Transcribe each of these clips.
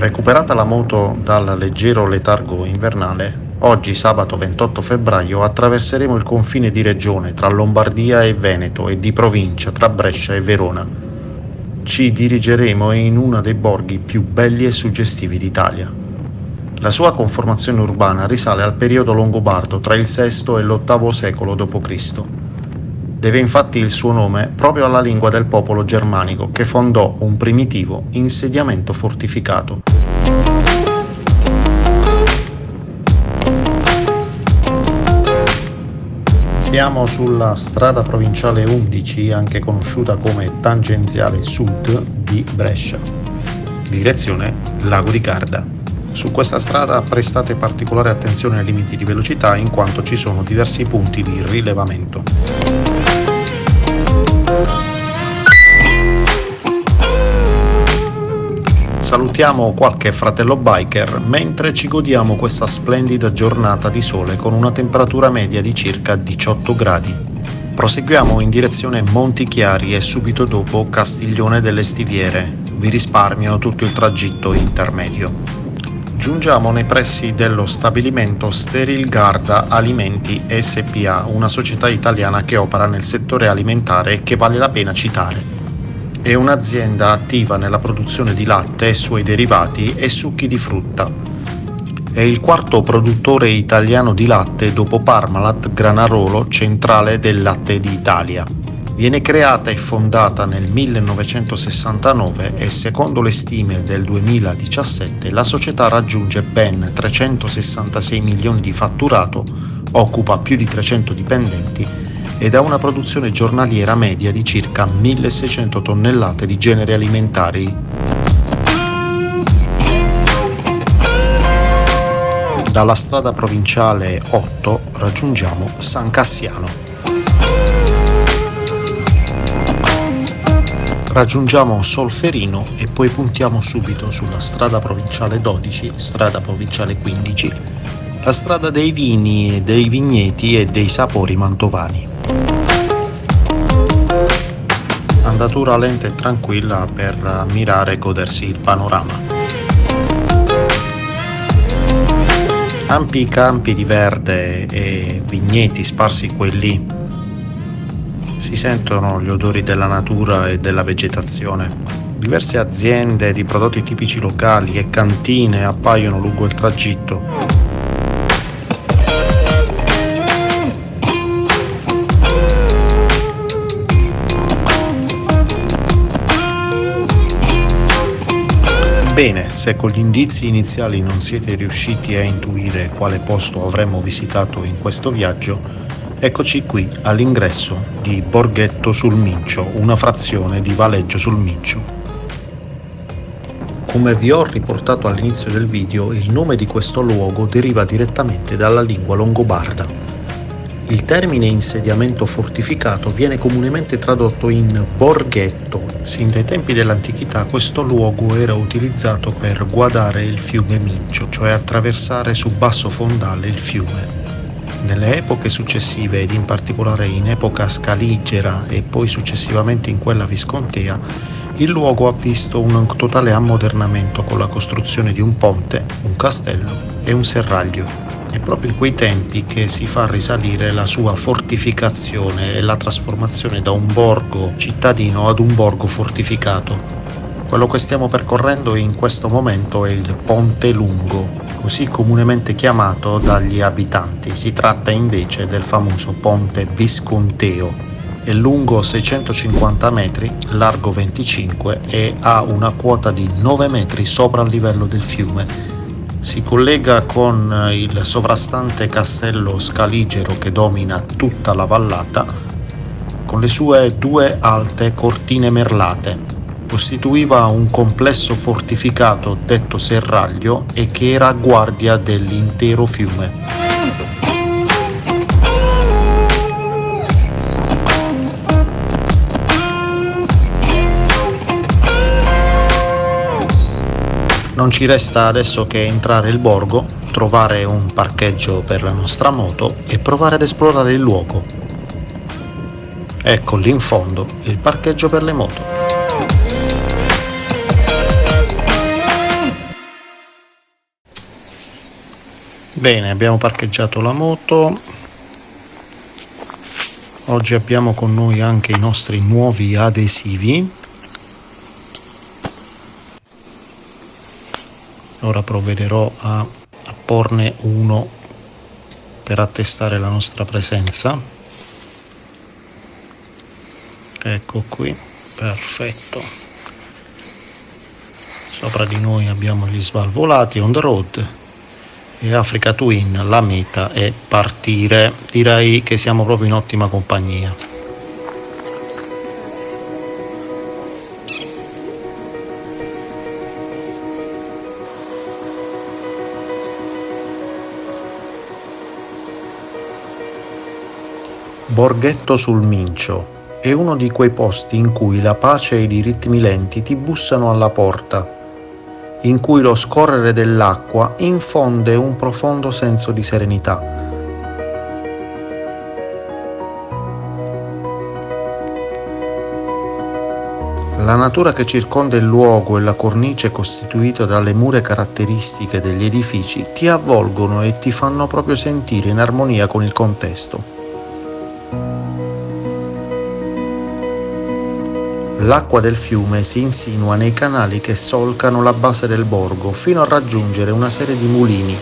Recuperata la moto dal leggero letargo invernale, oggi sabato 28 febbraio attraverseremo il confine di regione tra Lombardia e Veneto e di provincia tra Brescia e Verona. Ci dirigeremo in uno dei borghi più belli e suggestivi d'Italia. La sua conformazione urbana risale al periodo longobardo tra il VI e l'VIII secolo d.C. Deve infatti il suo nome proprio alla lingua del popolo germanico che fondò un primitivo insediamento fortificato. Siamo sulla strada provinciale 11, anche conosciuta come tangenziale sud di Brescia, direzione Lago di Garda. Su questa strada prestate particolare attenzione ai limiti di velocità in quanto ci sono diversi punti di rilevamento. Salutiamo qualche fratello biker mentre ci godiamo questa splendida giornata di sole con una temperatura media di circa 18 gradi. Proseguiamo in direzione Monti Chiari e subito dopo Castiglione delle Stiviere. Vi risparmio tutto il tragitto intermedio. Giungiamo nei pressi dello stabilimento Steril Garda Alimenti SpA, una società italiana che opera nel settore alimentare e che vale la pena citare. È un'azienda attiva nella produzione di latte e suoi derivati e succhi di frutta. È il quarto produttore italiano di latte dopo Parmalat Granarolo, centrale del latte d'Italia. Viene creata e fondata nel 1969 e secondo le stime del 2017 la società raggiunge ben 366 milioni di fatturato, occupa più di 300 dipendenti ed ha una produzione giornaliera media di circa 1600 tonnellate di generi alimentari. Dalla strada provinciale 8 raggiungiamo San Cassiano. Raggiungiamo Solferino e poi puntiamo subito sulla strada provinciale 12, strada provinciale 15, la strada dei vini, dei vigneti e dei sapori mantovani. Andatura lenta e tranquilla per ammirare e godersi il panorama. Ampi campi di verde e vigneti sparsi qua e lì. Si sentono gli odori della natura e della vegetazione. Diverse aziende di prodotti tipici locali e cantine appaiono lungo il tragitto. Bene, se con gli indizi iniziali non siete riusciti a intuire quale posto avremmo visitato in questo viaggio, eccoci qui all'ingresso di Borghetto sul Mincio, una frazione di Valeggio sul Mincio. Come vi ho riportato all'inizio del video, il nome di questo luogo deriva direttamente dalla lingua longobarda. Il termine insediamento fortificato viene comunemente tradotto in borghetto. Sin dai tempi dell'antichità questo luogo era utilizzato per guadare il fiume Mincio, cioè attraversare su basso fondale il fiume. Nelle epoche successive, ed in particolare in epoca scaligera e poi successivamente in quella viscontea, il luogo ha visto un totale ammodernamento con la costruzione di un ponte, un castello e un serraglio. È proprio in quei tempi che si fa risalire la sua fortificazione e la trasformazione da un borgo cittadino ad un borgo fortificato. Quello che stiamo percorrendo in questo momento è il Ponte Lungo, così comunemente chiamato dagli abitanti. Si tratta invece del famoso Ponte Visconteo. È lungo 650 metri, largo 25 e ha una quota di 9 metri sopra il livello del fiume. Si collega con il sovrastante castello scaligero che domina tutta la vallata, con le sue due alte cortine merlate. Costituiva un complesso fortificato detto serraglio e che era a guardia dell'intero fiume. Non ci resta adesso che entrare il borgo, trovare un parcheggio per la nostra moto e provare ad esplorare il luogo. Ecco lì in fondo il parcheggio per le moto. Bene, abbiamo parcheggiato la moto. Oggi abbiamo con noi anche i nostri nuovi adesivi. Ora provvederò a porne uno per attestare la nostra presenza. Ecco qui, perfetto. Sopra di noi abbiamo gli svalvolati on the road e Africa Twin, la meta è partire. Direi che siamo proprio in ottima compagnia. Borghetto sul Mincio è uno di quei posti in cui la pace e i ritmi lenti ti bussano alla porta, in cui lo scorrere dell'acqua infonde un profondo senso di serenità. La natura che circonda il luogo e la cornice costituita dalle mura caratteristiche degli edifici ti avvolgono e ti fanno proprio sentire in armonia con il contesto. L'acqua del fiume si insinua nei canali che solcano la base del borgo fino a raggiungere una serie di mulini,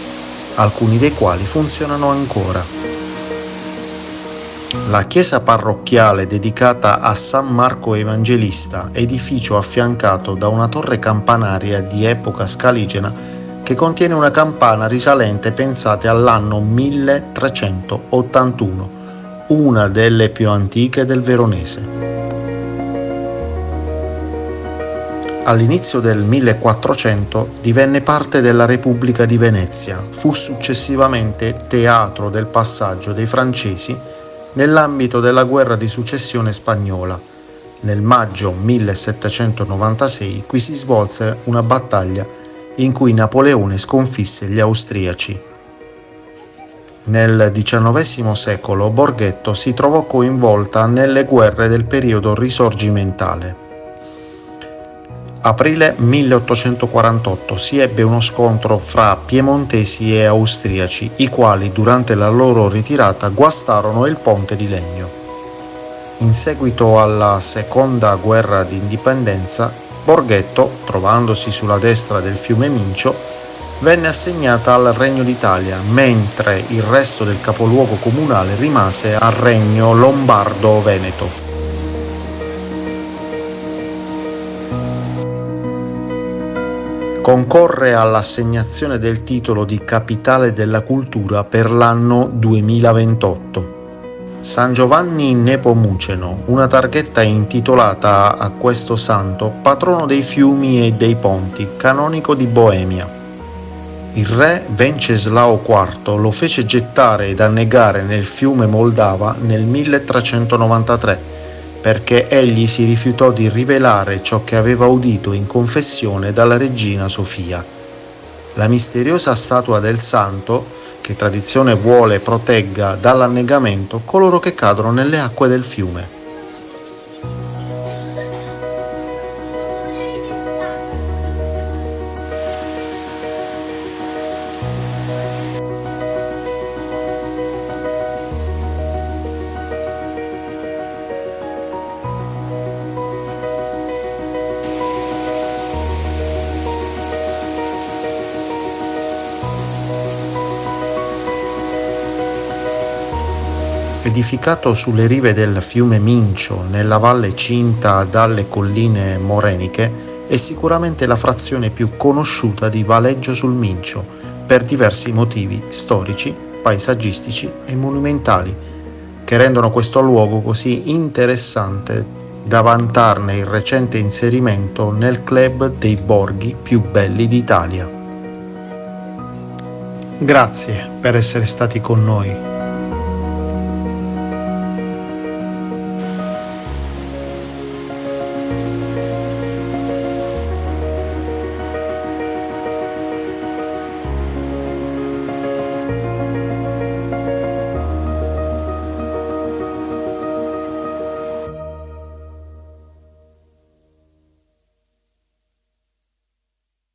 alcuni dei quali funzionano ancora. La chiesa parrocchiale dedicata a San Marco Evangelista, edificio affiancato da una torre campanaria di epoca scaligena che contiene una campana risalente, pensate, all'anno 1381, una delle più antiche del Veronese. All'inizio del 1400 divenne parte della Repubblica di Venezia, fu successivamente teatro del passaggio dei francesi nell'ambito della guerra di successione spagnola. Nel maggio 1796 qui si svolse una battaglia in cui Napoleone sconfisse gli austriaci. Nel XIX secolo Borghetto si trovò coinvolta nelle guerre del periodo risorgimentale. Aprile 1848 si ebbe uno scontro fra piemontesi e austriaci, i quali durante la loro ritirata guastarono il ponte di legno. In seguito alla seconda guerra d'indipendenza, Borghetto, trovandosi sulla destra del fiume Mincio, venne assegnata al Regno d'Italia, mentre il resto del capoluogo comunale rimase al Regno Lombardo-Veneto. Concorre all'assegnazione del titolo di Capitale della Cultura per l'anno 2028. San Giovanni Nepomuceno, una targhetta intitolata a questo santo, patrono dei fiumi e dei ponti, canonico di Boemia. Il re Venceslao IV lo fece gettare ed annegare nel fiume Moldava nel 1393, perché egli si rifiutò di rivelare ciò che aveva udito in confessione dalla regina Sofia. La misteriosa statua del santo, che tradizione vuole protegga dall'annegamento coloro che cadono nelle acque del fiume. Edificato sulle rive del fiume Mincio, nella valle cinta dalle colline moreniche, è sicuramente la frazione più conosciuta di Valeggio sul Mincio, per diversi motivi storici, paesaggistici e monumentali, che rendono questo luogo così interessante da vantarne il recente inserimento nel club dei borghi più belli d'Italia. Grazie per essere stati con noi.